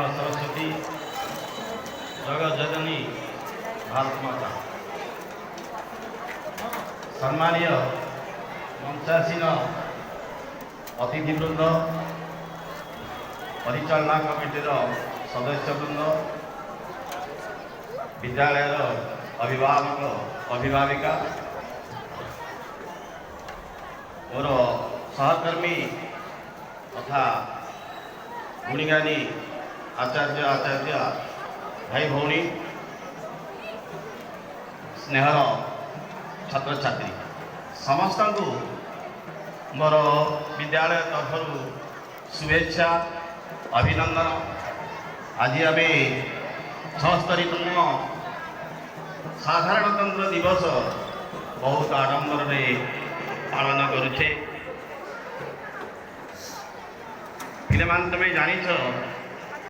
माँ सरस्वती जगत जननी भारत माता सम्मानीय मंचासीन अतिथिवृंद परिचालना कमिटीर सदस्यवृंद विद्यालय अभिभावक अभिभाविका मोर सहकर्मी तथा गुणीगानी आचार्य भाई भौणी स्नेहर छात्र छात्री समस्त को मोर विद्यालय तरफ शुभेच्छा अभिनंदन। आज आम 76तम साधारणतंत्र दिवस बहुत आडंबर पालन करुचे। पिलेमान तुम्हें जानिछ